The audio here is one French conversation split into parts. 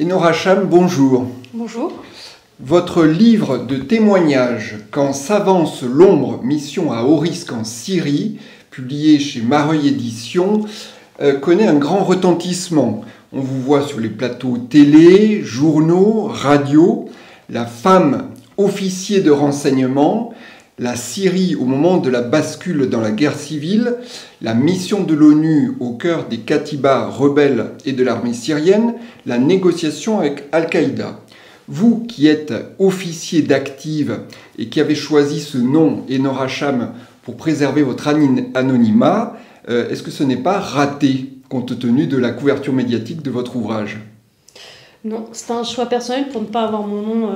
Enora Cham, bonjour. Bonjour. Votre livre de témoignages « Quand s'avance l'ombre, mission à haut risque en Syrie », publié chez Mareuil Éditions, connaît un grand retentissement. On vous voit sur les plateaux télé, journaux, radio, la femme officier de renseignement, la Syrie au moment de la bascule dans la guerre civile, la mission de l'ONU au cœur des Katibas rebelles et de l'armée syrienne, la négociation avec Al-Qaïda. Vous qui êtes officier d'active et qui avez choisi ce nom, Enora Cham, pour préserver votre anonymat, est-ce que ce n'est pas raté compte tenu de la couverture médiatique de votre ouvrage? Non, c'est un choix personnel pour ne pas avoir mon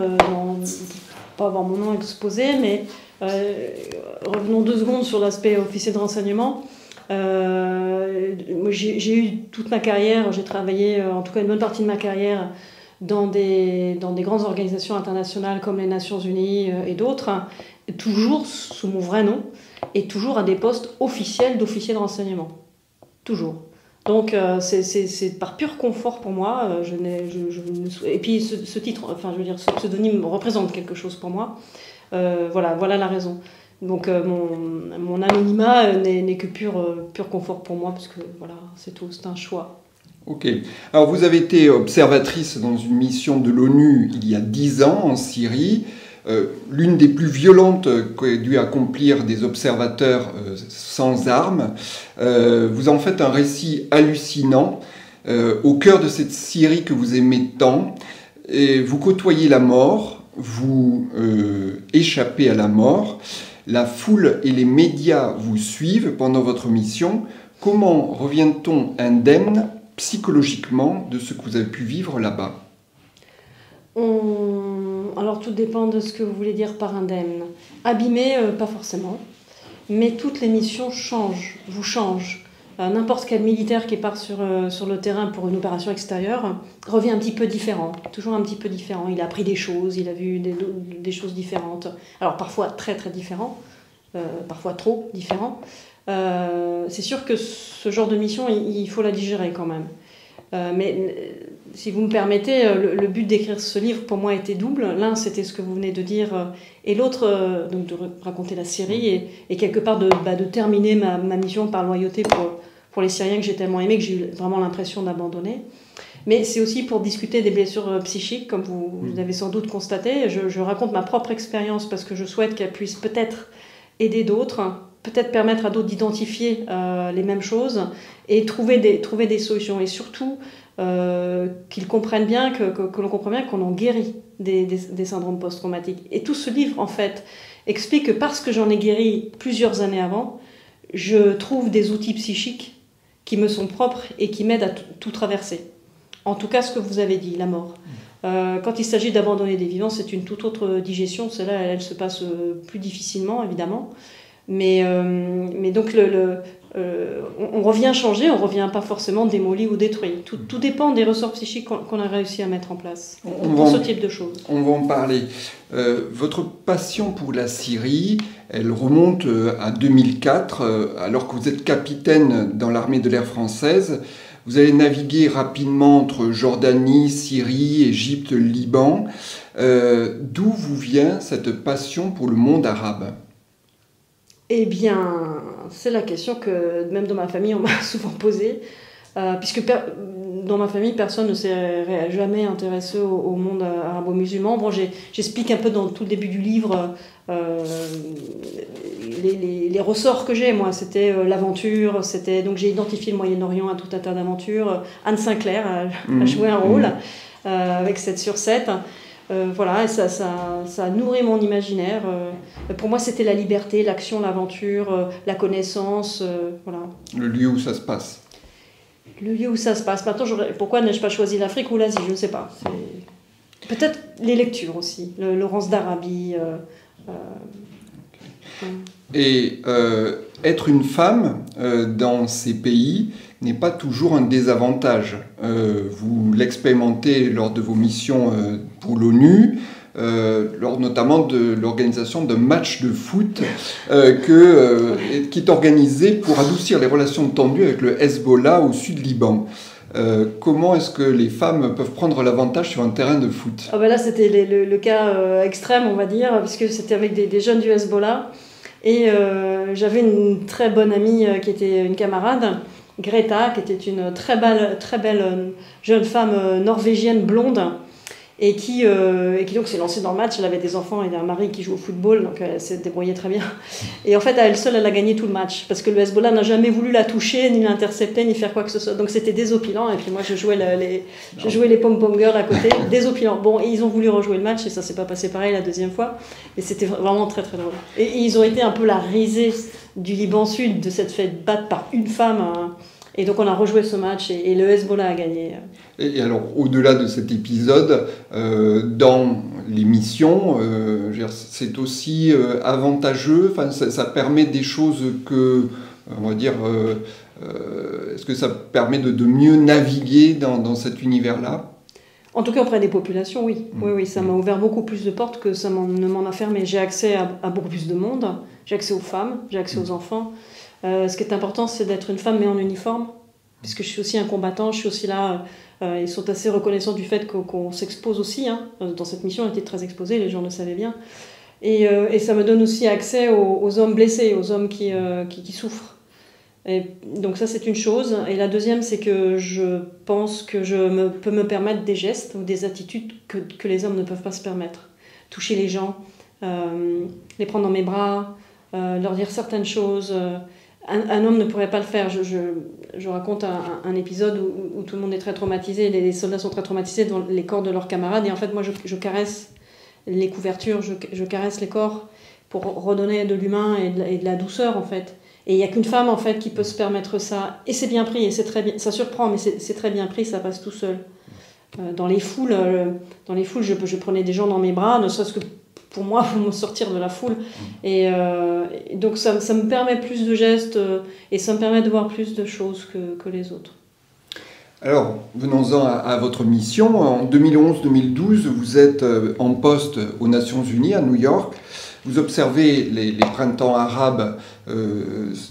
nom, exposé, mais revenons 2 secondes sur l'aspect officier de renseignement. J'ai eu toute ma carrière, j'ai travaillé en tout cas une bonne partie de ma carrière dans des grandes organisations internationales comme les Nations Unies et d'autres, toujours sous mon vrai nom et toujours à des postes officiels d'officier de renseignement. Toujours. Donc c'est par pur confort pour moi. Et puis ce titre, enfin je veux dire, ce pseudonyme représente quelque chose pour moi. Voilà la raison. Donc mon anonymat n'est que pur confort pour moi, parce que voilà, c'est tout, c'est un choix. Ok. Alors vous avez été observatrice dans une mission de l'ONU il y a 10 ans en Syrie, l'une des plus violentes qu'aient dû accomplir des observateurs sans armes. Vous en faites un récit hallucinant au cœur de cette Syrie que vous aimez tant. Et vous côtoyez la mort, vous échappez à la mort. La foule et les médias vous suivent pendant votre mission. Comment revient-on indemne psychologiquement de ce que vous avez pu vivre là-bas? Alors tout dépend de ce que vous voulez dire par indemne. Abîmé, pas forcément, mais toutes les missions vous changent. N'importe quel militaire qui part sur le terrain pour une opération extérieure revient un petit peu différent, toujours un petit peu différent. Il a appris des choses, il a vu des choses différentes. Alors parfois très très différents, parfois trop différents. C'est sûr que ce genre de mission, il faut la digérer quand même. Mais si vous me permettez, le but d'écrire ce livre pour moi était double. L'un, c'était ce que vous venez de dire, et l'autre, donc de raconter la Syrie et quelque part de terminer ma mission par loyauté pour les Syriens que j'ai tellement aimés, que j'ai eu vraiment l'impression d'abandonner. Mais c'est aussi pour discuter des blessures psychiques, comme vous avez sans doute constaté. Je raconte ma propre expérience parce que je souhaite qu'elle puisse peut-être aider d'autres, peut-être permettre à d'autres d'identifier les mêmes choses et trouver des solutions. Et surtout, qu'ils comprennent bien, que l'on comprend bien qu'on en guérit des syndromes post-traumatiques. Et tout ce livre, en fait, explique que parce que j'en ai guéri plusieurs années avant, je trouve des outils psychiques qui me sont propres et qui m'aident à tout traverser. En tout cas, ce que vous avez dit, la mort. Quand il s'agit d'abandonner des vivants, c'est une toute autre digestion. Celle-là, elle se passe plus difficilement, évidemment. Mais donc, on revient changer, on revient pas forcément démoli ou détruit. Tout dépend des ressorts psychiques qu'on a réussi à mettre en place pour ce type de choses. On va en parler. Votre passion pour la Syrie, elle remonte à 2004, alors que vous êtes capitaine dans l'armée de l'air française. Vous allez naviguer rapidement entre Jordanie, Syrie, Égypte, Liban. D'où vous vient cette passion pour le monde arabe ? Eh bien, c'est la question que même dans ma famille on m'a souvent posée, puisque dans ma famille personne ne s'est jamais intéressé au monde arabo-musulman. Bon, j'explique un peu dans tout le début du livre les ressorts que j'ai. Moi, c'était l'aventure, donc j'ai identifié le Moyen-Orient à tout un tas d'aventures. Anne Sinclair a joué un rôle avec 7/7. Voilà, et ça a nourri mon imaginaire. Pour moi, c'était la liberté, l'action, l'aventure, la connaissance. Voilà. Le lieu où ça se passe. Le lieu où ça se passe. Maintenant, pourquoi n'ai-je pas choisi l'Afrique ou l'Asie? Je ne sais pas. Peut-être les lectures aussi. Laurence d'Arabie. Et être une femme dans ces pays n'est pas toujours un désavantage. Vous l'expérimentez lors de vos missions pour l'ONU, lors notamment de l'organisation d'un match de foot qui est organisé pour adoucir les relations tendues avec le Hezbollah au sud Liban. Comment est-ce que les femmes peuvent prendre l'avantage sur un terrain de foot? Ah ben là, c'était le cas extrême, on va dire, puisque c'était avec des jeunes du Hezbollah. Et j'avais une très bonne amie qui était une camarade, Greta, qui était une très belle jeune femme norvégienne blonde, et qui donc s'est lancée dans le match. Elle avait des enfants et un mari qui joue au football, donc elle s'est débrouillée très bien. Et en fait, à elle seule, elle a gagné tout le match, parce que le Hezbollah n'a jamais voulu la toucher, ni l'intercepter, ni faire quoi que ce soit. Donc c'était désopilant, et puis moi je jouais les pom-pom girls à côté, désopilant. Bon, et ils ont voulu rejouer le match, et ça s'est pas passé pareil la deuxième fois, et c'était vraiment très très drôle. Et ils ont été un peu la risée du Liban Sud, de cette fait battre par une femme, hein. Et donc on a rejoué ce match et le Hezbollah a gagné. Et alors, au-delà de cet épisode, dans les missions, c'est aussi avantageux, enfin, ça permet des choses que, on va dire, est-ce que ça permet de mieux naviguer dans cet univers-là? En tout cas, auprès des populations, oui. Oui, ça m'a ouvert beaucoup plus de portes que ça ne m'en a fermé. J'ai accès à beaucoup plus de monde, j'ai accès aux femmes, j'ai accès aux enfants. Ce qui est important, c'est d'être une femme mais en uniforme, puisque je suis aussi un combattant, je suis aussi là. Ils sont assez reconnaissants du fait qu'on s'expose aussi. Hein. Dans cette mission, on était très exposés, les gens le savaient bien. Et ça me donne aussi accès aux hommes blessés, aux hommes qui souffrent. Et donc ça, c'est une chose. Et la deuxième, c'est que je pense que je peux me permettre des gestes ou des attitudes que les hommes ne peuvent pas se permettre. Toucher les gens, les prendre dans mes bras, leur dire certaines choses. Un homme ne pourrait pas le faire. Je raconte un épisode où tout le monde est très traumatisé, les soldats sont très traumatisés dans les corps de leurs camarades, et en fait moi je caresse les couvertures, je caresse les corps pour redonner de l'humain et de la douceur en fait. Et il n'y a qu'une femme en fait qui peut se permettre ça, et c'est bien pris, et c'est très bien, ça surprend, mais c'est très bien pris, ça passe tout seul. Dans les foules, je prenais des gens dans mes bras, ne serait-ce que pour moi, pour me sortir de la foule. Et donc ça me permet plus de gestes et ça me permet de voir plus de choses que les autres. Alors, venons-en à votre mission. En 2011-2012, vous êtes en poste aux Nations Unies à New York. Vous observez les printemps arabes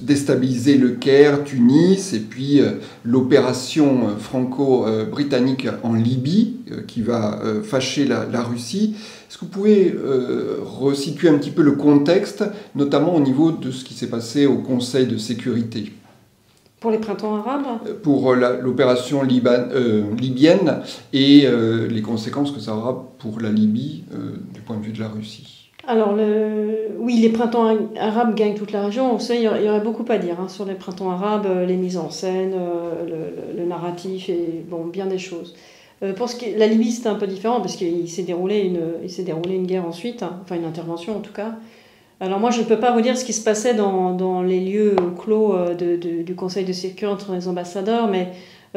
déstabiliser le Caire, Tunis, et puis l'opération franco-britannique en Libye qui va fâcher la Russie. Est-ce que vous pouvez resituer un petit peu le contexte, notamment au niveau de ce qui s'est passé au Conseil de sécurité? Pour les printemps arabes? Pour l'opération libyenne et les conséquences que ça aura pour la Libye du point de vue de la Russie. Alors, oui, les printemps arabes gagnent toute la région. On sait, il y aurait beaucoup à dire hein, sur les printemps arabes, les mises en scène, le narratif et bon, bien des choses. Pour la Libye, c'était un peu différent parce qu'il s'est déroulé une guerre ensuite, hein, enfin une intervention en tout cas. Alors moi, je ne peux pas vous dire ce qui se passait dans les lieux clos du Conseil de sécurité entre les ambassadeurs, mais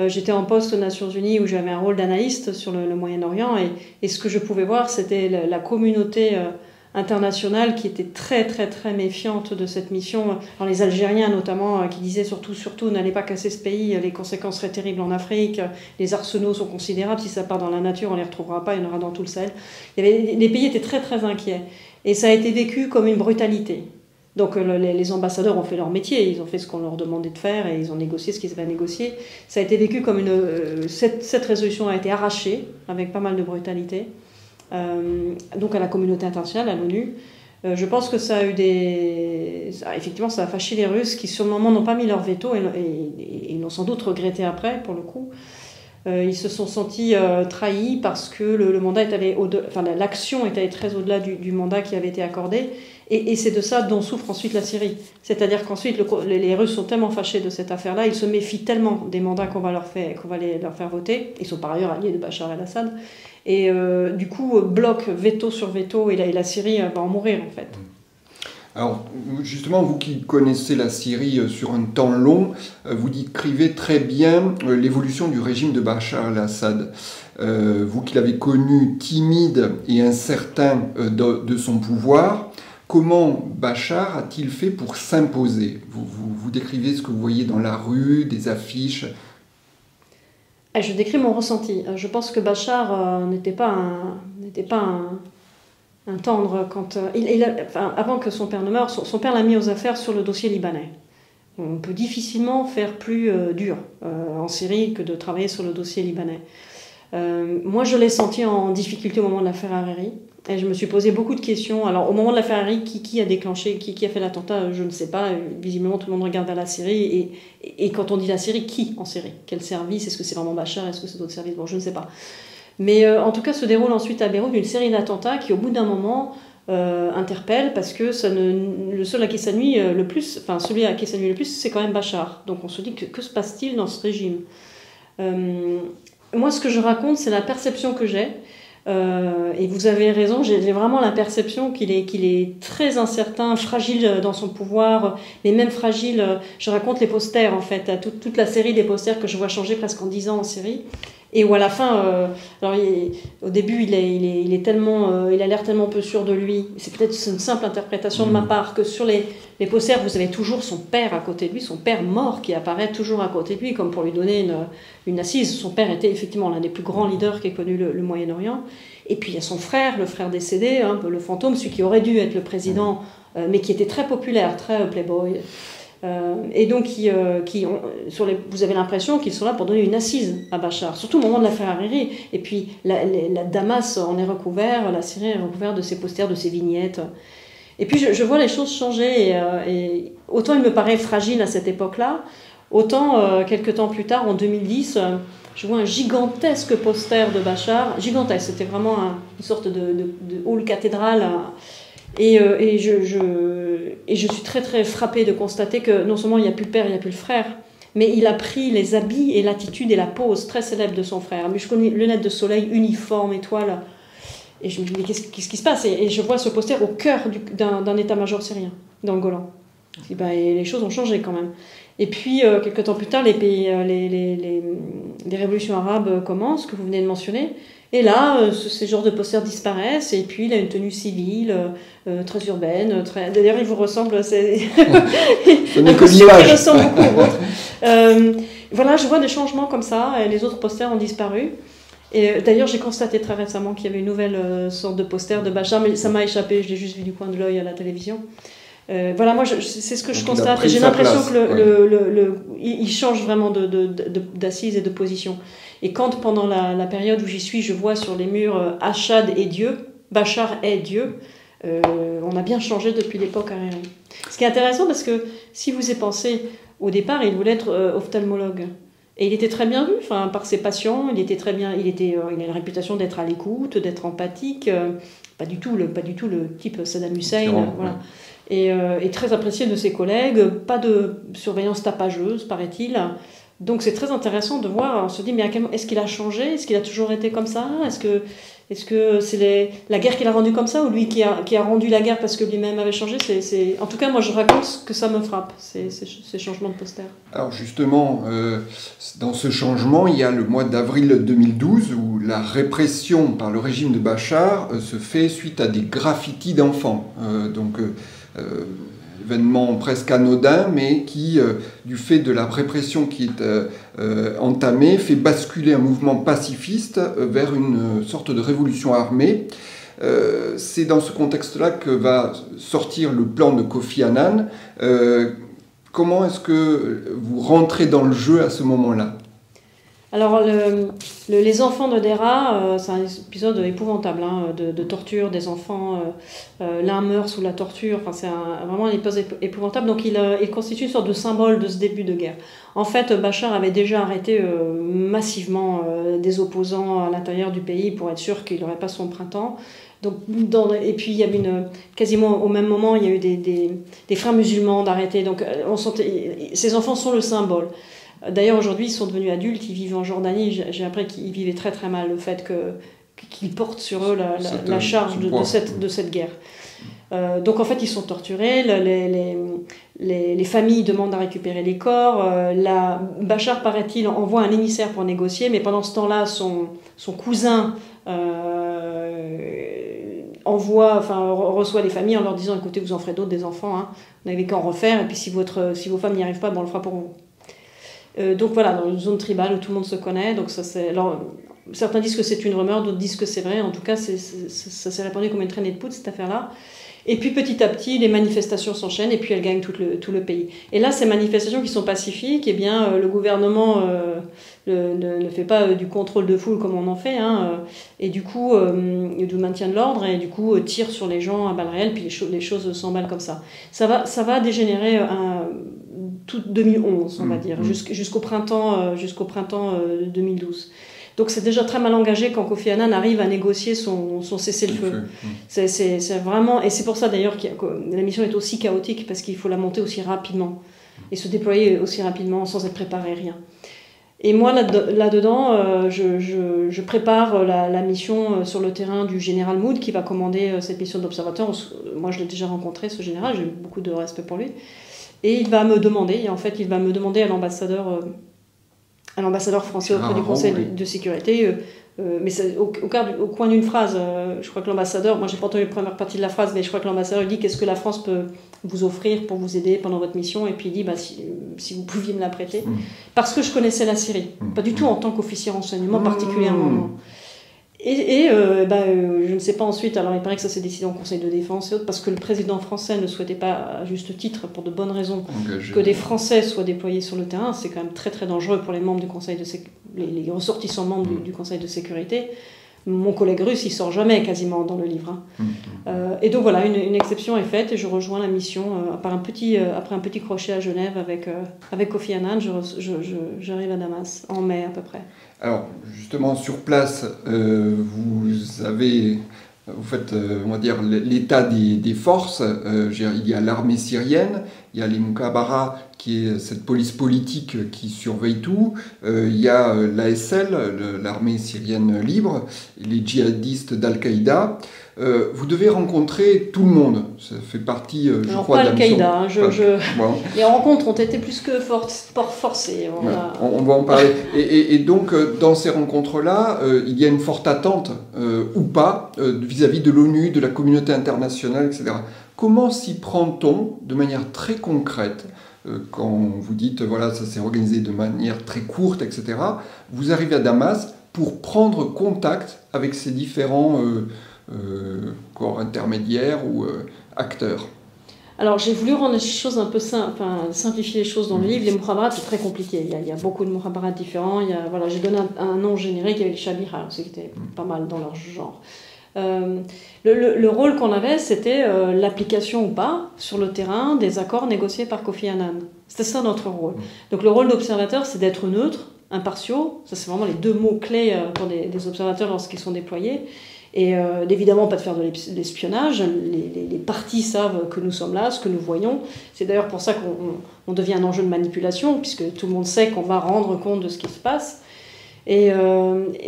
j'étais en poste aux Nations Unies où j'avais un rôle d'analyste sur le Moyen-Orient et ce que je pouvais voir, c'était la communauté internationale qui était très très très méfiante de cette mission. Alors, les Algériens notamment qui disaient surtout n'allez pas casser ce pays, les conséquences seraient terribles en Afrique, les arsenaux sont considérables, si ça part dans la nature on ne les retrouvera pas, il y en aura dans tout le Sahel. Les pays étaient très très inquiets et ça a été vécu comme une brutalité. Donc les ambassadeurs ont fait leur métier, ils ont fait ce qu'on leur demandait de faire et ils ont négocié ce qu'ils avaient à négocier. Ça a été vécu comme cette résolution a été arrachée avec pas mal de brutalité. Donc à la communauté internationale, à l'ONU. Je pense que ça a eu effectivement, ça a fâché les Russes qui, sur le moment, n'ont pas mis leur veto et l'ont sans doute regretté après, pour le coup. Ils se sont sentis trahis parce que le mandat est allé l'action est allée très au-delà du mandat qui avait été accordé. Et c'est de ça dont souffre ensuite la Syrie. C'est-à-dire qu'ensuite, les Russes sont tellement fâchés de cette affaire-là, ils se méfient tellement des mandats qu'on va leur faire voter. Ils sont par ailleurs alliés de Bachar el-Assad. Et du coup, bloc veto sur veto, et la Syrie va en mourir, en fait. Alors, justement, vous qui connaissez la Syrie sur un temps long, vous décrivez très bien l'évolution du régime de Bachar el-Assad. Vous qui l'avez connu timide et incertain de son pouvoir, comment Bachar a-t-il fait pour s'imposer? Vous décrivez ce que vous voyez dans la rue, des affiches. Je décris mon ressenti. Je pense que Bachar n'était pas un tendre quand avant que son père ne meure. Son père l'a mis aux affaires sur le dossier libanais. On peut difficilement faire plus dur en Syrie que de travailler sur le dossier libanais. Moi, je l'ai senti en difficulté au moment de l'affaire Hariri. Et je me suis posé beaucoup de questions. Alors, au moment de l'affaire Hariri, qui a déclenché, qui a fait l'attentat, je ne sais pas. Visiblement, tout le monde regarde à la Syrie. Et quand on dit la Syrie, qui en Syrie? Quel service? Est-ce que c'est vraiment Bachar? Est-ce que c'est d'autres services? Bon, je ne sais pas. Mais en tout cas, se déroule ensuite à Beyrouth une série d'attentats qui, au bout d'un moment, interpellent parce que le seul à qui ça nuit le plus, enfin celui à qui ça nuit le plus, c'est quand même Bachar. Donc on se dit que se passe-t-il dans ce régime? Moi, ce que je raconte, c'est la perception que j'ai. Et vous avez raison, j'ai vraiment la perception qu'il est très incertain, fragile dans son pouvoir, mais même fragile. Je raconte les posters, en fait, toute la série des posters que je vois changer presque en 10 ans en Syrie. Et où à la fin, au début, il a l'air tellement peu sûr de lui. C'est peut-être une simple interprétation de ma part que sur les posters, vous avez toujours son père à côté de lui, son père mort qui apparaît toujours à côté de lui, comme pour lui donner une assise. Son père était effectivement l'un des plus grands leaders qu'ait connu le Moyen-Orient. Et puis il y a son frère, le frère décédé, un peu le fantôme, celui qui aurait dû être le président, mais qui était très populaire, très playboy. Et donc, vous avez l'impression qu'ils sont là pour donner une assise à Bachar, surtout au moment de l'affaire Hariri. Et puis, la Damas en est recouvert, la Syrie est recouverte de ses posters, de ses vignettes. Et puis, je vois les choses changer. Et autant il me paraît fragile à cette époque-là, autant, quelques temps plus tard, en 2010, je vois un gigantesque poster de Bachar. Gigantesque, c'était vraiment une sorte de hall cathédrale. Et je suis très très frappée de constater que non seulement il n'y a plus le père, il n'y a plus le frère, mais il a pris les habits et l'attitude et la pose très célèbre de son frère. Mais je connais lunettes de soleil, uniforme, étoile. Et je me dis, mais qu'est-ce qui se passe? Et je vois ce poster au cœur d'un état-major syrien, dans le Golan. Et les choses ont changé quand même. Et puis, quelques temps plus tard, les révolutions arabes commencent, que vous venez de mentionner. Et là, ces genres de posters disparaissent, et puis il a une tenue civile, très urbaine, d'ailleurs il vous ressemble, c'est un costume qui ressemble beaucoup au vôtre. Voilà, je vois des changements comme ça, et les autres posters ont disparu. Et d'ailleurs, j'ai constaté très récemment qu'il y avait une nouvelle sorte de poster de Bachar, mais ça m'a échappé, je l'ai juste vu du coin de l'œil à la télévision. Voilà, moi, c'est ce que je constate, et j'ai l'impression qu'il change vraiment d'assise et de position. Et quand, pendant la période où j'y suis, je vois sur les murs Achad est Dieu, Bachar est Dieu, on a bien changé depuis l'époque Hariri. Ce qui est intéressant, parce que si vous y pensez, au départ, il voulait être ophtalmologue. Et il était très bien vu, par ses patients, il était très bien, il a une réputation d'être à l'écoute, d'être empathique, pas du tout le type Saddam Hussein, voilà. Et très apprécié de ses collègues, pas de surveillance tapageuse, paraît-il. Donc c'est très intéressant de voir, on se dit, mais est-ce qu'il a changé? Est-ce qu'il a toujours été comme ça? Est-ce que c'est la guerre qui l'a rendu comme ça, ou lui qui a rendu la guerre parce que lui-même avait changé? En tout cas, moi je raconte que ça me frappe, ces changements de poster. Alors justement, dans ce changement, il y a le mois d'avril 2012 où la répression par le régime de Bachar se fait suite à des graffitis d'enfants. Événement presque anodin, mais qui, du fait de la répression qui est entamée, fait basculer un mouvement pacifiste vers une sorte de révolution armée. C'est dans ce contexte-là que va sortir le plan de Kofi Annan. Comment est-ce que vous rentrez dans le jeu à ce moment-là? Alors, les enfants de Dera, c'est un épisode épouvantable, de torture des enfants. L'un meurt sous la torture. C'est vraiment un épisode épouvantable. Donc, il constitue une sorte de symbole de ce début de guerre. En fait, Bachar avait déjà arrêté massivement des opposants à l'intérieur du pays pour être sûr qu'il n'aurait pas son printemps. Donc, et puis, il y avait quasiment au même moment, il y a eu des frères musulmans d'arrêter. Donc, ces enfants sont le symbole. D'ailleurs, aujourd'hui, ils sont devenus adultes, ils vivent en Jordanie. J'ai appris qu'ils vivaient très très mal le fait qu'ils portent sur eux la charge de cette guerre. Donc en fait, ils sont torturés, les familles demandent à récupérer les corps. Bachar, paraît-il, envoie un émissaire pour négocier, mais pendant ce temps-là, son cousin reçoit les familles en leur disant « Écoutez, vous en ferez d'autres des enfants, vous n'avez qu'à en refaire, et puis si vos femmes n'y arrivent pas, on le fera pour vous ». Donc voilà, dans une zone tribale où tout le monde se connaît. Donc ça, certains disent que c'est une rumeur, d'autres disent que c'est vrai. En tout cas, ça s'est répandu comme une traînée de poudre, cette affaire-là. Et puis petit à petit, les manifestations s'enchaînent et puis elles gagnent tout le pays. Et là, ces manifestations qui sont pacifiques, eh bien, le gouvernement ne fait pas du contrôle de foule comme on en fait, hein, et du coup, du maintien de l'ordre, et du coup, tire sur les gens à balles réelles, puis les choses s'emballent comme ça. Ça va dégénérer tout 2011, on va dire, jusqu'au printemps 2012. Donc c'est déjà très mal engagé quand Kofi Annan arrive à négocier son cessez-le-feu. C'est vraiment, et c'est pour ça d'ailleurs que la mission est aussi chaotique, parce qu'il faut la monter aussi rapidement et se déployer aussi rapidement sans être préparé, rien. Et moi là-dedans, je prépare la mission sur le terrain du général Mood qui va commander cette mission d'observateur. Moi je l'ai déjà rencontré, ce général, j'ai beaucoup de respect pour lui. Et il va me demander à l'ambassadeur français auprès du Conseil de sécurité, mais au coin d'une phrase, je crois que l'ambassadeur, moi j'ai pas entendu la première partie de la phrase, mais je crois que l'ambassadeur dit qu'est-ce que la France peut vous offrir pour vous aider pendant votre mission, et puis il dit si vous pouviez me la prêter, parce que je connaissais la Syrie, pas du tout en tant qu'officier renseignement particulièrement. Je ne sais pas ensuite, alors il paraît que ça s'est décidé en Conseil de défense et autres, parce que le président français ne souhaitait pas, à juste titre, pour de bonnes raisons, que des Français soient déployés sur le terrain. C'est quand même très très dangereux pour les membres du Conseil les ressortissants membres du Conseil de sécurité. Mon collègue russe, il sort jamais quasiment dans le livre. Et donc voilà, une exception est faite et je rejoins la mission après un petit crochet à Genève avec Kofi Annan. J'arrive à Damas en mai à peu près. Alors justement sur place, vous faites, on va dire, l'état des forces. Il y a l'armée syrienne, il y a les Mukhabara, qui est cette police politique qui surveille tout. Il y a l'ASL, l'armée syrienne libre, les djihadistes d'Al-Qaïda. Vous devez rencontrer tout le monde. Ça fait partie, je crois, de la mission. Pas Al-Qaïda. Les rencontres ont été plus que forcées. On va en parler. Et donc, dans ces rencontres-là, il y a une forte attente, ou pas, vis-à-vis de l'ONU, de la communauté internationale, etc. Comment s'y prend-on de manière très concrète quand vous dites, voilà, ça s'est organisé de manière très courte, etc. Vous arrivez à Damas pour prendre contact avec ces différents corps intermédiaires ou acteurs. Alors j'ai voulu rendre les choses un peu simplifier les choses dans le livre. Les Mukhabara, c'est très compliqué. Il y a beaucoup de Mukhabara différents. J'ai donné un nom générique, il y avait les Shabira, qui était pas mal dans leur genre. Le rôle qu'on avait, c'était l'application ou pas sur le terrain des accords négociés par Kofi Annan. C'était ça notre rôle. Donc le rôle d'observateur, c'est d'être neutre, impartiaux. Ça, c'est vraiment les deux mots clés pour des observateurs lorsqu'ils sont déployés. Et évidemment pas de faire de l'espionnage. Les partis savent que nous sommes là, ce que nous voyons. C'est d'ailleurs pour ça qu'on devient un enjeu de manipulation, puisque tout le monde sait qu'on va rendre compte de ce qui se passe. Et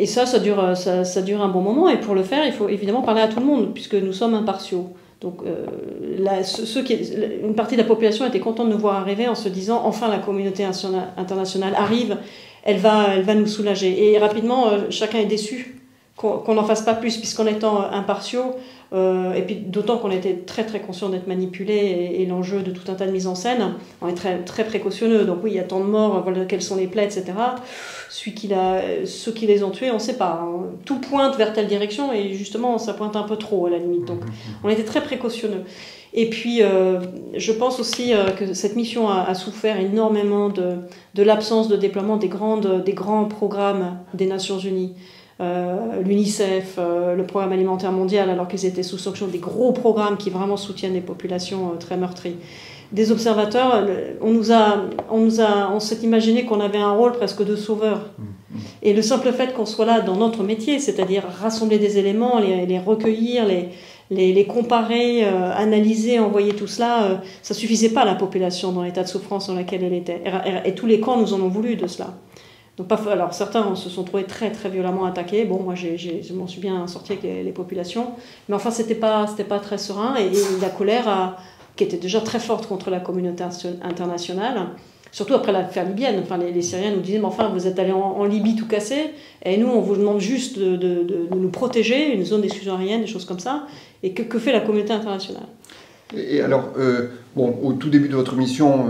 ça dure un bon moment. Et pour le faire, il faut évidemment parler à tout le monde, puisque nous sommes impartiaux. Donc une partie de la population était contente de nous voir arriver en se disant enfin la communauté internationale arrive, elle va nous soulager. Et rapidement, chacun est déçu qu'on n'en fasse pas plus, puisqu'en étant impartiaux, et puis d'autant qu'on était très très conscient d'être manipulés et l'enjeu de tout un tas de mises en scène, on est très, très précautionneux. Donc oui, il y a tant de morts, voilà, quels sont les plaies, etc. Ceux qui les ont tués, on ne sait pas. Tout pointe vers telle direction et justement ça pointe un peu trop à la limite. Donc on était très précautionneux. Et puis je pense aussi que cette mission a souffert énormément de l'absence de déploiement des grands programmes des Nations Unies. L'UNICEF, le Programme alimentaire mondial, alors qu'ils étaient sous sanction, des gros programmes qui vraiment soutiennent les populations très meurtries. Des observateurs, on s'est imaginé qu'on avait un rôle presque de sauveur. Et le simple fait qu'on soit là dans notre métier, c'est-à-dire rassembler des éléments, les recueillir, les comparer, analyser, envoyer tout cela, ça suffisait pas à la population dans l'état de souffrance dans lequel elle était. Et tous les camps nous en ont voulu de cela. Donc, alors certains se sont trouvés très très violemment attaqués. Bon, moi je m'en suis bien sortie avec les populations, mais enfin c'était pas très serein et la colère qui était déjà très forte contre la communauté internationale, surtout après l'affaire libyenne. Enfin les Syriens nous disaient mais enfin vous êtes allés en Libye tout casser et nous on vous demande juste de nous protéger, une zone d'exclusion aérienne, des choses comme ça. Et que fait la communauté internationale? Et alors, bon, au tout début de votre mission,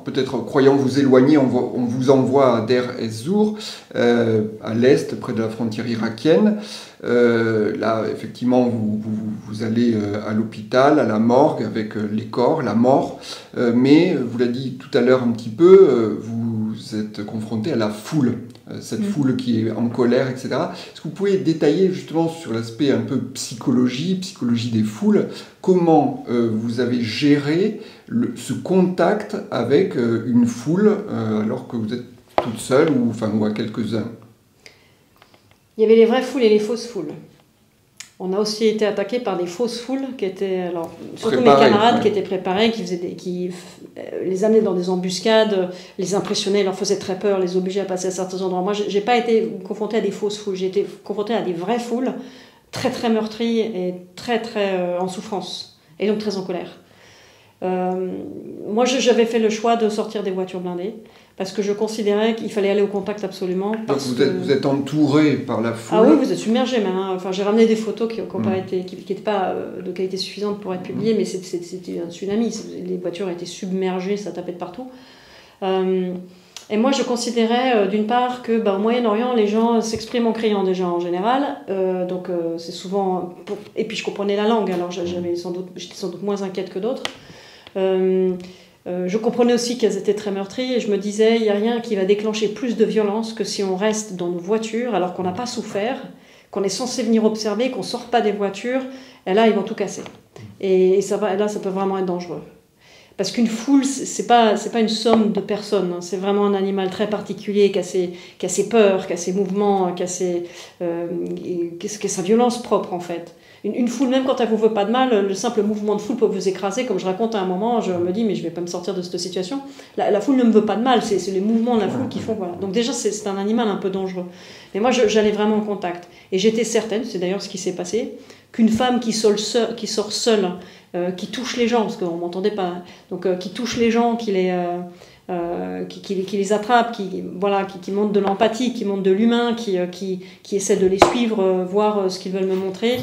peut-être croyant vous éloigner, on vous envoie à Der ez-Zour, à l'est, près de la frontière irakienne. Là, effectivement, vous allez à l'hôpital, à la morgue, avec les corps, la mort. Mais, vous l'avez dit tout à l'heure un petit peu, vous êtes confronté à la foule. Cette foule qui est en colère, etc. Est-ce que vous pouvez détailler justement sur l'aspect un peu psychologie des foules, comment vous avez géré ce contact avec une foule alors que vous êtes toute seule ou à quelques-uns? Il y avait les vraies foules et les fausses foules. On a aussi été attaqué par des fausses foules qui étaient, alors, surtout mes camarades qui étaient préparés, qui les amenaient dans des embuscades, les impressionnaient, leur faisaient très peur, les obligeaient à passer à certains endroits. Moi, j'ai pas été confronté à des fausses foules, j'ai été confronté à des vraies foules, très très meurtries et très très en souffrance, et donc très en colère. Moi, j'avais fait le choix de sortir des voitures blindées, parce que je considérais qu'il fallait aller au contact absolument. Donc vous êtes entouré par la foule. Ah oui, vous êtes submergé même. Hein. Enfin, j'ai ramené des photos qui n'étaient pas de qualité suffisante pour être publiées, mais c'était un tsunami. Les voitures étaient submergées, ça tapait de partout. Et moi, je considérais d'une part que au Moyen-Orient, les gens s'expriment en criant déjà en général. Donc c'est souvent... Et puis je comprenais la langue, alors j'étais sans doute moins inquiète que d'autres. Je comprenais aussi qu'elles étaient très meurtries et je me disais, il n'y a rien qui va déclencher plus de violence que si on reste dans nos voitures alors qu'on n'a pas souffert, qu'on est censé venir observer, qu'on ne sort pas des voitures, et là, ils vont tout casser. Et là, ça peut vraiment être dangereux. Parce qu'une foule, c'est pas une somme de personnes, hein. C'est vraiment un animal très particulier qui a ses peurs, qui a ses mouvements, qui a sa violence propre en fait. Une foule, même quand elle ne vous veut pas de mal, le simple mouvement de foule peut vous écraser. Comme je raconte à un moment, je me dis, mais je ne vais pas me sortir de cette situation. La foule ne me veut pas de mal, c'est les mouvements de la foule qui font... Voilà. Donc déjà, c'est un animal un peu dangereux. Mais moi, j'allais vraiment en contact. Et j'étais certaine, c'est d'ailleurs ce qui s'est passé, qu'une femme qui sort seule, qui touche les gens, parce qu'on ne m'entendait pas, donc qui touche les gens, qui les attrape, qui montre de l'empathie, qui montre de l'humain, qui essaie de les suivre, voir ce qu'ils veulent me montrer.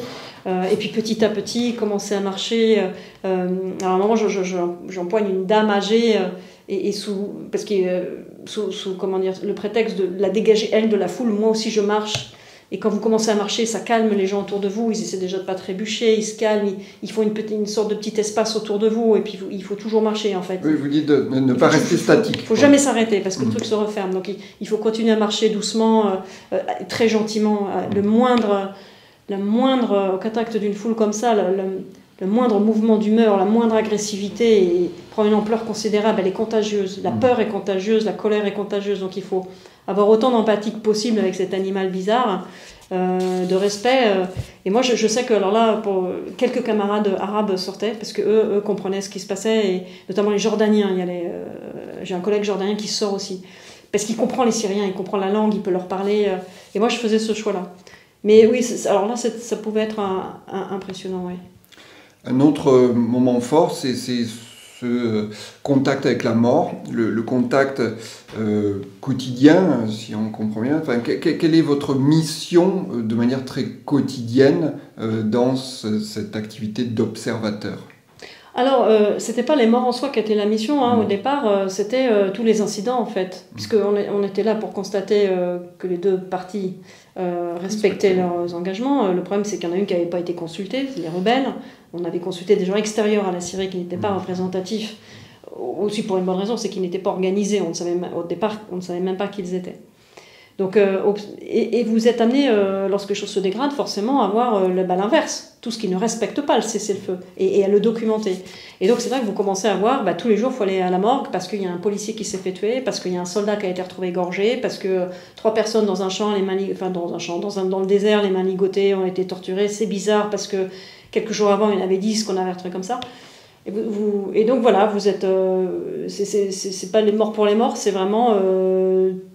Et puis petit à petit, commencer à marcher. Alors à un moment, j'empoigne une dame âgée, parce que sous comment dire, le prétexte de la dégager elle de la foule, moi aussi je marche. Et quand vous commencez à marcher, ça calme les gens autour de vous, ils essaient déjà de ne pas trébucher, ils se calment, ils font une sorte de petit espace autour de vous, et puis il faut toujours marcher en fait. Oui, vous dites de ne pas rester statique. Il ne faut jamais s'arrêter, parce que le truc se referme. Donc il faut continuer à marcher doucement, très gentiment. Le moindre contact d'une foule comme ça, le moindre mouvement d'humeur, la moindre agressivité prend une ampleur considérable, elle est contagieuse. La peur est contagieuse, la colère est contagieuse, donc il faut avoir autant d'empathie que possible avec cet animal bizarre, de respect. Et moi, je sais que, alors là, pour quelques camarades arabes sortaient, parce qu'eux comprenaient ce qui se passait, et notamment les Jordaniens. J'ai un collègue jordanien qui sort aussi, parce qu'il comprend les Syriens, il comprend la langue, il peut leur parler. Et moi, je faisais ce choix-là. Mais oui, alors là, ça pouvait être impressionnant, oui. Un autre moment fort, c'est ce contact avec la mort, le contact quotidien, si on comprend bien. Enfin, quelle est votre mission de manière très quotidienne dans cette activité d'observateur? Alors, c'était pas les morts en soi qui étaient la mission, hein, au départ, c'était tous les incidents en fait, puisqu'on était là pour constater que les deux parties respectaient leurs engagements. Le problème, c'est qu'il y en a une qui n'avait pas été consultée, c'est les rebelles. On avait consulté des gens extérieurs à la Syrie qui n'étaient pas représentatifs, aussi pour une bonne raison, c'est qu'ils n'étaient pas organisés. Au départ, on ne savait même pas qui ils étaient. Donc, et vous êtes amené, lorsque les choses se dégradent, forcément à voir l'inverse, tout ce qui ne respecte pas le cessez-le-feu, et à le documenter. Et donc c'est vrai que vous commencez à voir, tous les jours il faut aller à la morgue, parce qu'il y a un policier qui s'est fait tuer, parce qu'il y a un soldat qui a été retrouvé égorgé, parce que 3 personnes dans un champ, dans le désert, les mains ligotées, ont été torturées. C'est bizarre, parce que quelques jours avant, il y en avait 10 qu'on avait retrouvés comme ça. Et donc voilà, vous êtes, c'est pas les morts pour les morts, c'est vraiment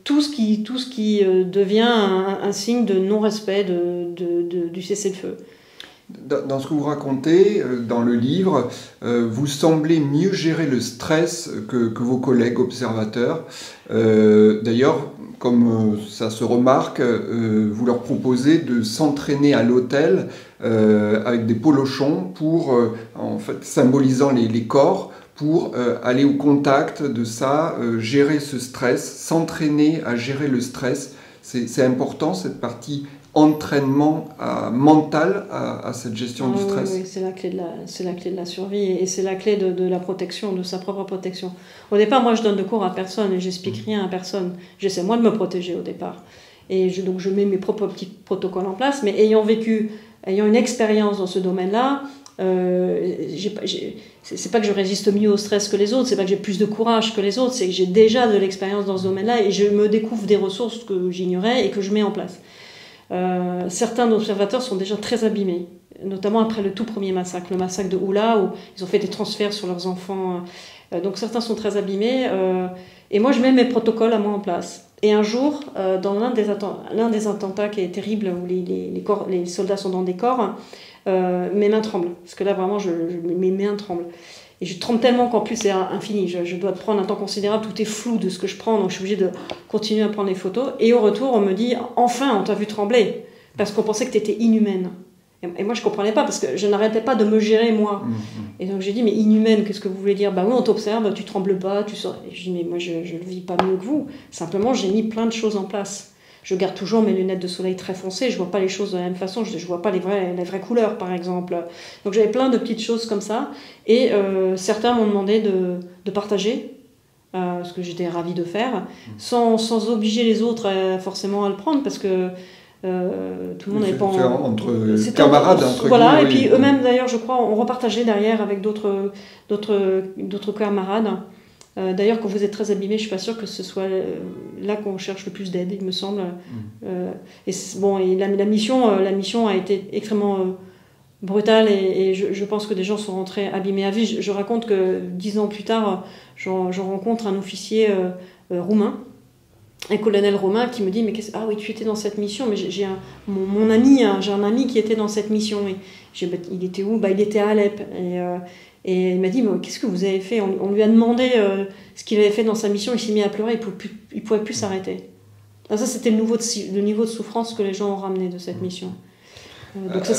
tout ce qui devient un signe de non-respect du cessez-le-feu. Dans ce que vous racontez, dans le livre, vous semblez mieux gérer le stress que vos collègues observateurs. D'ailleurs, comme ça se remarque, vous leur proposez de s'entraîner à l'hôtel avec des polochons pour, en fait, symbolisant les corps, pour aller au contact de ça, gérer ce stress, s'entraîner à gérer le stress. C'est important, cette partie entraînement mental à cette gestion du stress. Oui, c'est la clé de la survie et c'est la clé de la protection, de sa propre protection. Au départ, moi, je donne de cours à personne et j'explique rien à personne. J'essaie, moi, de me protéger au départ. Et donc, je mets mes propres petits protocoles en place, mais ayant une expérience dans ce domaine-là, c'est pas que je résiste mieux au stress que les autres, c'est pas que j'ai plus de courage que les autres, c'est que j'ai déjà de l'expérience dans ce domaine-là et je me découvre des ressources que j'ignorais et que je mets en place. Certains observateurs sont déjà très abîmés, notamment après le tout premier massacre, le massacre de Oula, où ils ont fait des transferts sur leurs enfants. Donc certains sont très abîmés, et moi je mets mes protocoles à moi en place. Et un jour, dans l'un des attentats qui est terrible, où les soldats sont dans des corps, mes mains tremblent. Parce que là, vraiment, mes mains tremblent. Et je tremble tellement qu'en plus, c'est infini. Je dois prendre un temps considérable. Tout est flou de ce que je prends. Donc, je suis obligée de continuer à prendre les photos. Et au retour, on me dit « Enfin, on t'a vu trembler !» Parce qu'on pensait que tu étais inhumaine. Et moi, je ne comprenais pas parce que je n'arrêtais pas de me gérer, moi. Et donc, j'ai dit « Mais inhumaine, qu'est-ce que vous voulez dire ?»« Bah oui, on t'observe, tu trembles pas, tu sors. » Et je dis « Mais moi, je ne vis pas mieux que vous. Simplement, j'ai mis plein de choses en place. » Je garde toujours mes lunettes de soleil très foncées, je vois pas les choses de la même façon, je vois pas les vraies couleurs, par exemple. Donc j'avais plein de petites choses comme ça. Et certains m'ont demandé de partager, ce que j'étais ravie de faire, sans obliger les autres forcément à le prendre, parce que tout le monde n'avait pas... Entre camarades, entre voilà, guillemets, et puis eux-mêmes, d'ailleurs, je crois, on repartageait derrière avec d'autres camarades. D'ailleurs, quand vous êtes très abîmé, je suis pas sûre que ce soit là qu'on cherche le plus d'aide, il me semble. Et la mission a été extrêmement brutale et je pense que des gens sont rentrés abîmés à vie. Je raconte que 10 ans plus tard, je rencontre un officier roumain, un colonel roumain qui me dit « Ah oui, tu étais dans cette mission, mais j'ai un ami qui était dans cette mission. » Et il était où ? Il était à Alep. Et il m'a dit « Qu'est-ce que vous avez fait ?» On lui a demandé ce qu'il avait fait dans sa mission, il s'est mis à pleurer, il ne pouvait plus s'arrêter. Ça, c'était le niveau de souffrance que les gens ont ramené de cette mission. Donc ça,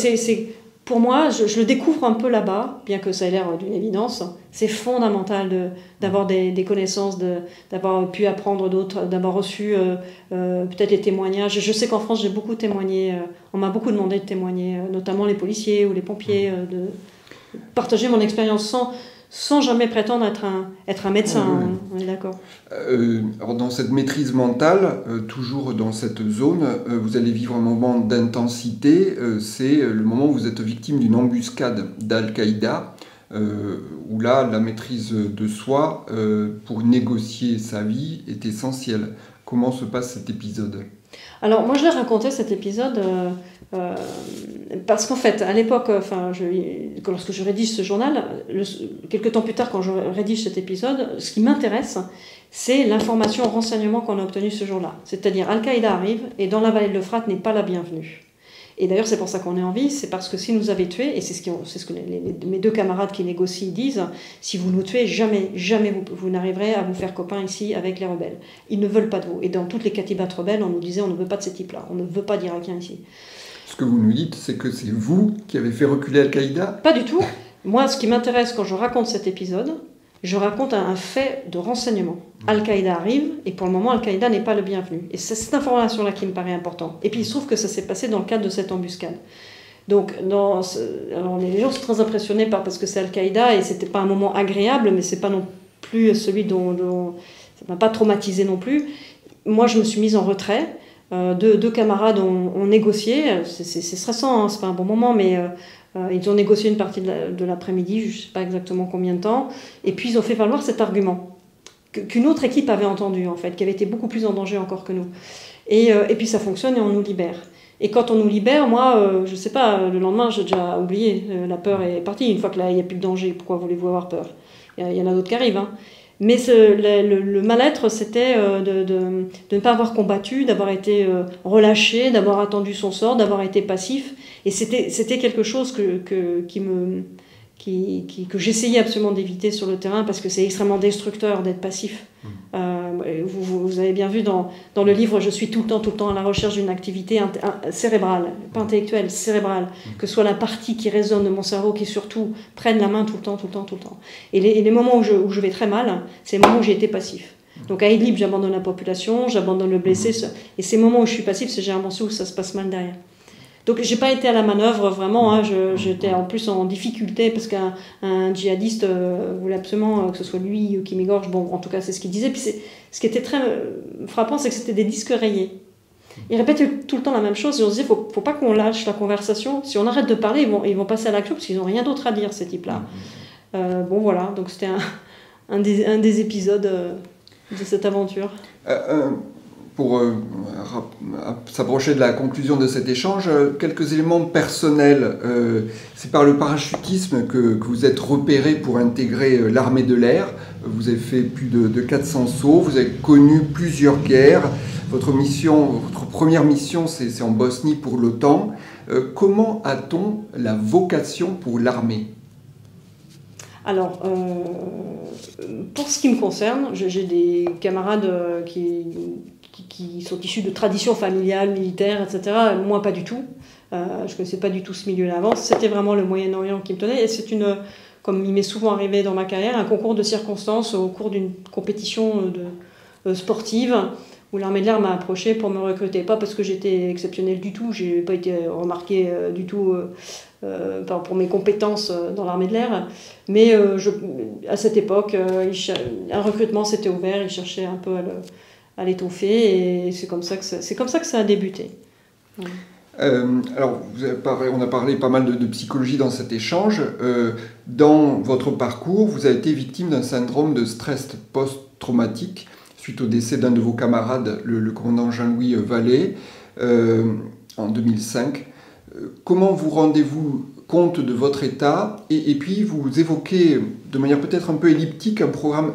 pour moi, je le découvre un peu là-bas, bien que ça ait l'air d'une évidence. C'est fondamental d'avoir des connaissances, d'avoir pu apprendre d'autres, d'avoir reçu peut-être les témoignages. Je sais qu'en France, j'ai beaucoup témoigné, on m'a beaucoup demandé de témoigner, notamment les policiers ou les pompiers, de partager mon expérience sans jamais prétendre être un médecin, on est d'accord. Alors dans cette maîtrise mentale, toujours dans cette zone, vous allez vivre un moment d'intensité, c'est le moment où vous êtes victime d'une embuscade d'Al-Qaïda, où là, la maîtrise de soi, pour négocier sa vie, est essentielle. Comment se passe cet épisode ? Alors moi je l'ai raconté cet épisode parce qu'en fait à l'époque, lorsque je rédige ce journal, quelques temps plus tard quand je rédige cet épisode, ce qui m'intéresse c'est l'information, le renseignement qu'on a obtenu ce jour-là. C'est-à-dire Al-Qaïda arrive et dans la vallée de l'Euphrate n'est pas la bienvenue. Et d'ailleurs c'est pour ça qu'on est en vie, c'est parce que s'ils nous avaient tués, et c'est ce que mes deux camarades qui négocient disent, si vous nous tuez, jamais vous n'arriverez à vous faire copains ici avec les rebelles. Ils ne veulent pas de vous. Et dans toutes les katibates rebelles, on nous disait on ne veut pas de ces types-là, on ne veut pas d'Irakiens ici. Ce que vous nous dites, c'est que c'est vous qui avez fait reculer Al-Qaïda ? Pas du tout. Moi, ce qui m'intéresse quand je raconte cet épisode, je raconte un fait de renseignement. Al-Qaïda arrive, et pour le moment, Al-Qaïda n'est pas le bienvenu. Et c'est cette information-là qui me paraît importante. Et puis, il se trouve que ça s'est passé dans le cadre de cette embuscade. Donc, les gens sont très impressionnés parce que c'est Al-Qaïda, et c'était pas un moment agréable, mais c'est pas non plus celui dont ça m'a pas traumatisé non plus. Moi, je me suis mise en retrait. Deux camarades ont négocié. C'est stressant, hein, c'est pas un bon moment, mais... ils ont négocié une partie de l'après-midi, je ne sais pas exactement combien de temps, et puis ils ont fait valoir cet argument qu'une autre équipe avait entendu, en fait, qui avait été beaucoup plus en danger encore que nous. Et puis ça fonctionne et on nous libère. Et quand on nous libère, moi, je ne sais pas, le lendemain, j'ai déjà oublié, la peur est partie. Une fois qu'il n'y a plus de danger, pourquoi voulez-vous avoir peur ? Il y en a d'autres qui arrivent, hein. Mais le mal-être, c'était de ne pas avoir combattu, d'avoir été relâché, d'avoir attendu son sort, d'avoir été passif. Et c'était quelque chose que j'essayais absolument d'éviter sur le terrain parce que c'est extrêmement destructeur d'être passif. vous avez bien vu dans le livre, je suis tout le temps à la recherche d'une activité cérébrale, pas intellectuelle, cérébrale, que ce soit la partie qui résonne de mon cerveau qui surtout prenne la main tout le temps. Et les moments où je vais très mal, c'est les moments où j'ai été passif. Donc à Idlib, j'abandonne la population, j'abandonne le blessé, et ces moments où je suis passif, c'est généralement ceux où ça se passe mal derrière. Donc j'ai pas été à la manœuvre vraiment, hein, j'étais en plus en difficulté parce qu'un djihadiste voulait absolument que ce soit lui qui m'égorge, bon en tout cas c'est ce qu'il disait, puis ce qui était très frappant c'est que c'était des disques rayés. Ils répétaient tout le temps la même chose et on se disait faut pas qu'on lâche la conversation, si on arrête de parler ils vont passer à l'action parce qu'ils n'ont rien d'autre à dire ces types-là. Bon voilà, donc c'était un des épisodes de cette aventure. Pour s'approcher de la conclusion de cet échange, quelques éléments personnels. C'est par le parachutisme que vous êtes repéré pour intégrer l'armée de l'air. Vous avez fait plus de 400 sauts, vous avez connu plusieurs guerres. Votre première mission, c'est en Bosnie pour l'OTAN. Comment a-t-on la vocation pour l'armée ? Alors, pour ce qui me concerne, j'ai des camarades qui sont issus de traditions familiales, militaires, etc. Moi, pas du tout. Je ne connaissais pas du tout ce milieu-là avant. C'était vraiment le Moyen-Orient qui me tenait. Et c'est comme il m'est souvent arrivé dans ma carrière, un concours de circonstances au cours d'une compétition sportive où l'armée de l'air m'a approché pour me recruter. Pas parce que j'étais exceptionnelle du tout, je n'ai pas été remarquée du tout pour mes compétences dans l'armée de l'air, mais à cette époque, un recrutement s'était ouvert, ils cherchaient un peu à l'étoffer, et c'est comme ça que ça a débuté. Alors, on a parlé pas mal de psychologie dans cet échange. Dans votre parcours, vous avez été victime d'un syndrome de stress post-traumatique suite au décès d'un de vos camarades, le commandant Jean-Louis Vallée, en 2005. Comment vous rendez-vous compte de votre état et puis vous évoquez de manière peut-être un peu elliptique un programme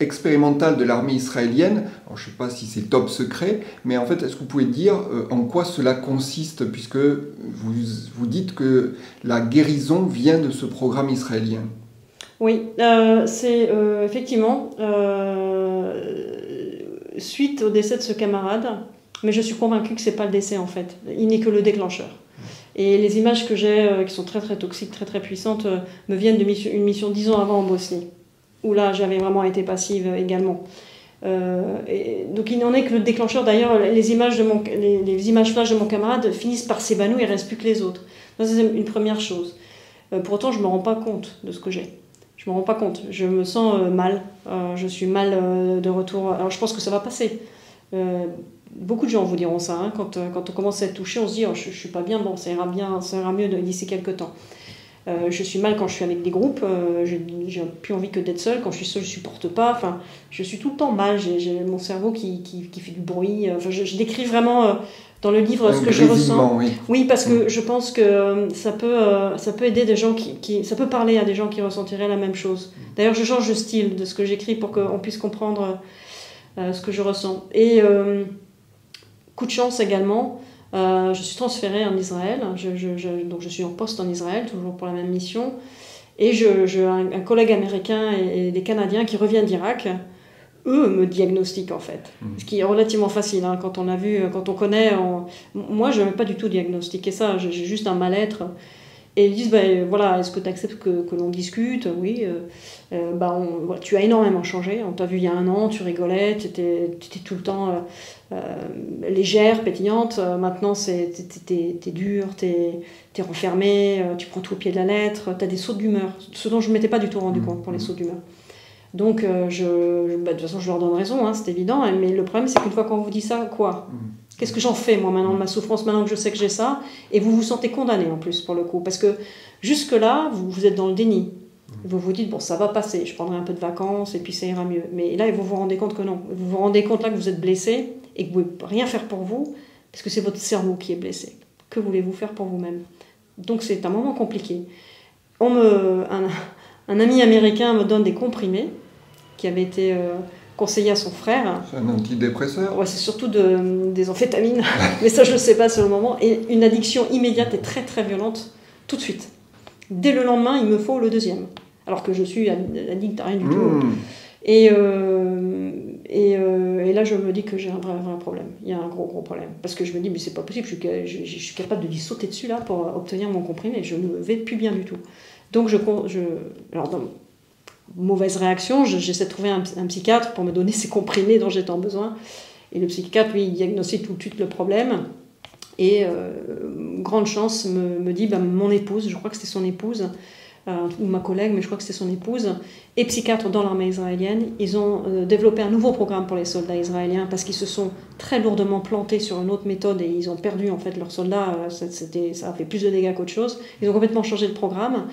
expérimental de l'armée israélienne. Alors, je ne sais pas si c'est top secret, mais en fait, est-ce que vous pouvez dire en quoi cela consiste, puisque vous dites que la guérison vient de ce programme israélien? Oui, c'est effectivement suite au décès de ce camarade, mais je suis convaincue que ce n'est pas le décès en fait, il n'est que le déclencheur. Et les images que j'ai, qui sont très très toxiques, très très puissantes, me viennent d'une mission 10 ans avant en Bosnie, où là j'avais vraiment été passive également. Et donc il n'en est que le déclencheur. D'ailleurs, les images flash de mon camarade finissent par s'évanouir, il ne reste plus que les autres. Ça, c'est une première chose. Pour autant, je ne me rends pas compte de ce que j'ai. Je ne me rends pas compte. Je me sens mal. Je suis mal de retour. Alors je pense que ça va passer. Beaucoup de gens vous diront ça. Hein. Quand on commence à être touché, on se dit oh, je ne suis pas bien, bon, ça ira mieux d'ici quelques temps. Je suis mal quand je suis avec des groupes, j'ai plus envie que d'être seule. Quand je suis seule, je ne supporte pas. Enfin, je suis tout le temps mal. J'ai mon cerveau qui fait du bruit. Enfin, je décris vraiment dans le livre ce que je ressens. Oui, parce que je pense que ça peut aider des gens ça peut parler à des gens qui ressentiraient la même chose. D'ailleurs, je change de style de ce que j'écris pour qu'on puisse comprendre ce que je ressens. Et coup de chance également. Je suis transférée en Israël, donc je suis en poste en Israël, toujours pour la même mission. Et un collègue américain et des Canadiens qui reviennent d'Irak, eux me diagnostiquent en fait. Ce qui est relativement facile, hein, quand on connaît. Moi, je n'aime pas du tout diagnostiquer ça, j'ai juste un mal-être. Et ils disent, voilà, est-ce que tu acceptes que l'on discute? Oui. Tu as énormément changé. On t'a vu il y a 1 an, tu rigolais, tu étais tout le temps légère, pétillante. Maintenant, t'es dure, t'es renfermée, tu prends tout au pied de la lettre, tu as des sauts d'humeur. Ce dont je ne m'étais pas du tout rendu compte pour les sauts d'humeur. Donc, de toute façon, je leur donne raison, hein, c'est évident. Mais le problème, c'est qu'une fois qu'on vous dit ça, quoi? Qu'est-ce que j'en fais, moi, maintenant, de ma souffrance, maintenant que je sais que j'ai ça? Et vous vous sentez condamné, en plus, pour le coup. Parce que jusque-là, vous êtes dans le déni. Vous vous dites, bon, ça va passer, je prendrai un peu de vacances, et puis ça ira mieux. Mais là, vous vous rendez compte que non. Vous vous rendez compte là que vous êtes blessé, et que vous ne pouvez rien faire pour vous, parce que c'est votre cerveau qui est blessé. Que voulez-vous faire pour vous-même? Donc, c'est un moment compliqué. Un ami américain me donne des comprimés, qui avaient été... conseillé à son frère. C'est un antidépresseur? Ouais, c'est surtout des amphétamines, mais ça je ne le sais pas sur le moment. Et une addiction immédiate et très très violente, tout de suite. Dès le lendemain, il me faut le 2e. Alors que je suis addict à rien du tout. Et et là, je me dis que j'ai un vrai problème. Il y a un gros problème. Parce que je me dis, mais c'est pas possible, je suis capable de lui sauter dessus là pour obtenir mon comprimé. Je ne vais plus bien du tout. Donc, alors, mauvaise réaction, j'essaie de trouver un psychiatre pour me donner ces comprimés dont j'étais en besoin. Et le psychiatre, lui, il diagnostique tout de suite le problème. Et grande chance, me dit, mon épouse, je crois que c'était son épouse, ou ma collègue, mais je crois que c'était son épouse, et psychiatre dans l'armée israélienne. Ils ont développé un nouveau programme pour les soldats israéliens parce qu'ils se sont très lourdement plantés sur une autre méthode et ils ont perdu en fait leurs soldats. Ça a fait plus de dégâts qu'autre chose. Ils ont complètement changé le programme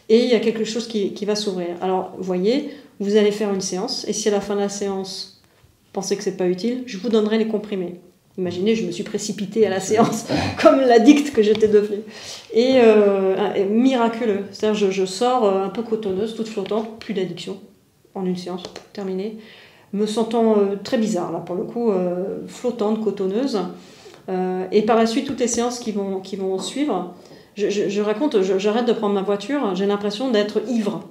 et il y a quelque chose qui va s'ouvrir. Alors, vous voyez, vous allez faire une séance et si à la fin de la séance, vous pensez que c'est pas utile, je vous donnerai les comprimés. Imaginez, je me suis précipitée à la séance, comme l'addict que j'étais devenue. Et miraculeux. C'est-à-dire, je sors un peu cotonneuse, toute flottante, plus d'addiction, en une séance, terminée. Me sentant très bizarre, là, pour le coup, flottante, cotonneuse. Et par la suite, toutes les séances qui vont suivre, je raconte, j'arrête de prendre ma voiture, j'ai l'impression d'être ivre.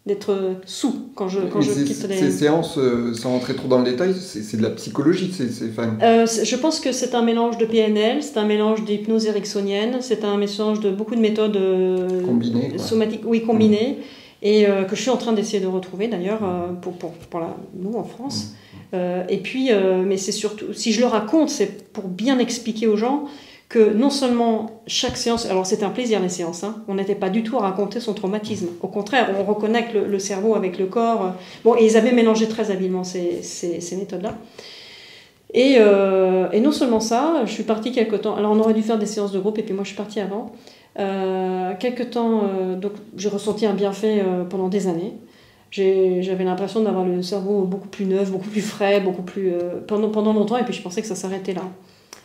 D'être sous quand je quitte les... Ces séances, sans rentrer trop dans le détail, c'est de la psychologie. Je pense que c'est un mélange de PNL, c'est un mélange d'hypnose ericksonienne, c'est un mélange de beaucoup de méthodes somatiques, combinées, et que je suis en train d'essayer de retrouver d'ailleurs pour nous en France. Et puis, mais c'est surtout, si je le raconte, c'est pour bien expliquer aux gens que non seulement chaque séance, alors c'était un plaisir les séances, on n'était pas du tout à raconter son traumatisme, au contraire, on reconnecte le cerveau avec le corps, et ils avaient mélangé très habilement ces méthodes-là. Et non seulement ça, je suis partie quelque temps, alors on aurait dû faire des séances de groupe, et puis moi je suis partie avant, quelque temps, donc j'ai ressenti un bienfait pendant des années. J'avais l'impression d'avoir le cerveau beaucoup plus neuf, beaucoup plus frais, beaucoup plus pendant longtemps, et puis je pensais que ça s'arrêtait là.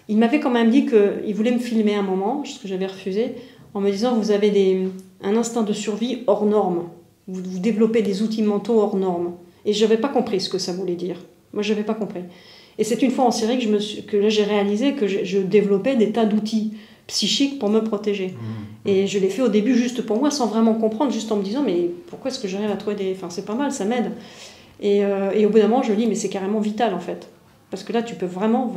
Il m'avait quand même dit qu'il voulait me filmer un moment, ce que j'avais refusé, en me disant vous avez un instinct de survie hors norme. Vous développez des outils mentaux hors norme. Et je n'avais pas compris ce que ça voulait dire. Moi, je n'avais pas compris. Et c'est une fois en Syrie que là, j'ai réalisé que je développais des tas d'outils psychiques pour me protéger. Et je l'ai fait au début juste pour moi, sans vraiment comprendre, juste en me disant mais pourquoi est-ce que j'arrive à trouver des... Enfin, c'est pas mal, ça m'aide. Et au bout d'un moment, je me dis mais c'est carrément vital en fait. Parce que là, tu peux vraiment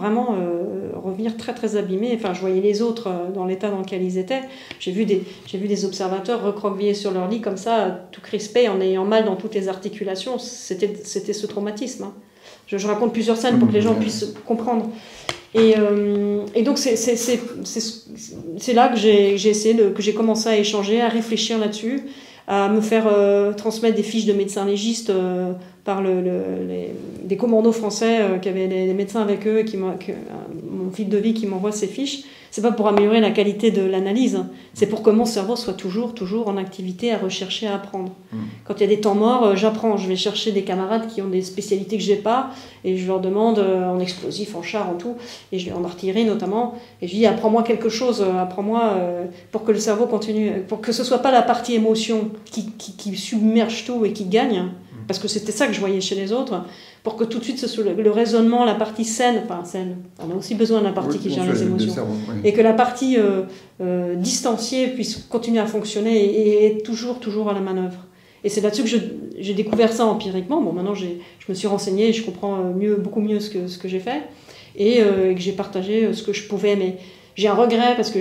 revenir très, très abîmé. Enfin, je voyais les autres dans l'état dans lequel ils étaient. J'ai vu des observateurs recroquevillés sur leur lit comme ça, tout crispés, en ayant mal dans toutes les articulations. C'était ce traumatisme. Je raconte plusieurs scènes pour que les gens puissent comprendre. Et donc, c'est là que j'ai commencé à échanger, à réfléchir là-dessus, à me faire transmettre des fiches de médecins légistes par des commandos français qui avaient des médecins avec eux, mon fil de vie qui m'envoie ces fiches. C'est pas pour améliorer la qualité de l'analyse, c'est pour que mon cerveau soit toujours en activité, à rechercher, à apprendre. Quand il y a des temps morts, j'apprends. Je vais chercher des camarades qui ont des spécialités que j'ai pas, et je leur demande en explosif, en char, en tout, et en artillerie notamment, et je dis apprends-moi quelque chose, pour que le cerveau continue, pour que ce soit pas la partie émotion qui submerge tout et qui gagne, parce que c'était ça que je voyais chez les autres, pour que tout de suite ce soit le raisonnement, la partie saine, on a aussi besoin de la partie qui gère les émotions, et que la partie distanciée puisse continuer à fonctionner et être toujours à la manœuvre. Et c'est là-dessus que j'ai découvert ça empiriquement. Bon, maintenant je me suis renseignée et je comprends beaucoup mieux ce que j'ai fait, et que j'ai partagé ce que je pouvais, mais j'ai un regret parce que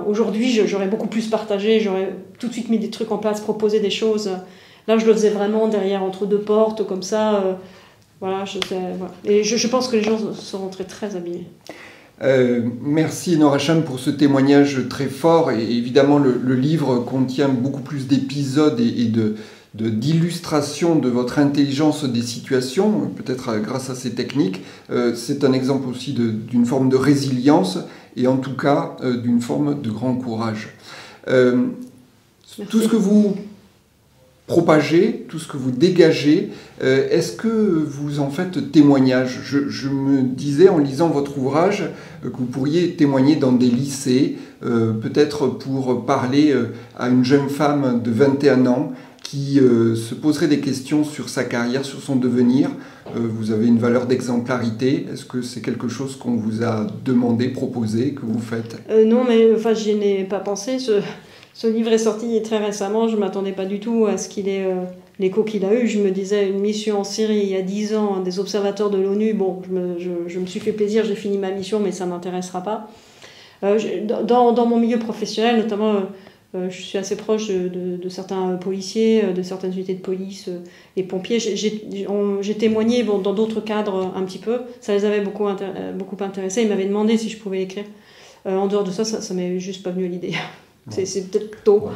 aujourd'hui j'aurais beaucoup plus partagé, j'aurais tout de suite mis des trucs en place, proposé des choses. Là, je le faisais vraiment derrière, entre deux portes, comme ça. Voilà. Et je pense que les gens seront très, très abîmés. Merci Nora Hacham pour ce témoignage très fort. Et évidemment, le livre contient beaucoup plus d'épisodes et d'illustrations de votre intelligence des situations, peut-être grâce à ces techniques. C'est un exemple aussi d'une forme de résilience et en tout cas d'une forme de grand courage. Tout ce que vous propagez, tout ce que vous dégagez, est-ce que vous en faites témoignage ? Je me disais en lisant votre ouvrage que vous pourriez témoigner dans des lycées, peut-être pour parler à une jeune femme de 21 ans qui se poserait des questions sur sa carrière, sur son devenir. Vous avez une valeur d'exemplarité. Est-ce que c'est quelque chose qu'on vous a demandé, proposé, que vous faites ? Non, mais je n'y ai pas pensé. Ce livre est sorti très récemment, je ne m'attendais pas du tout à ce qu'il ait l'écho qu'il a eu. Je me disais, une mission en Syrie il y a 10 ans, des observateurs de l'ONU, bon, je me suis fait plaisir, j'ai fini ma mission, mais ça ne m'intéressera pas. Dans mon milieu professionnel, notamment, je suis assez proche de certains policiers, de certaines unités de police et pompiers. J'ai témoigné dans d'autres cadres un petit peu. Ça les avait beaucoup intéressés. Ils m'avaient demandé si je pouvais écrire. En dehors de ça, ça m'est juste pas venu à l'idée. C'est peut-être tôt.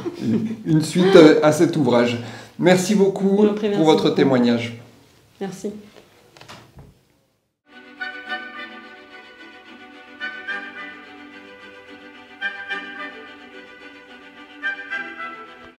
Une suite à cet ouvrage. Merci beaucoup pour votre témoignage. Merci.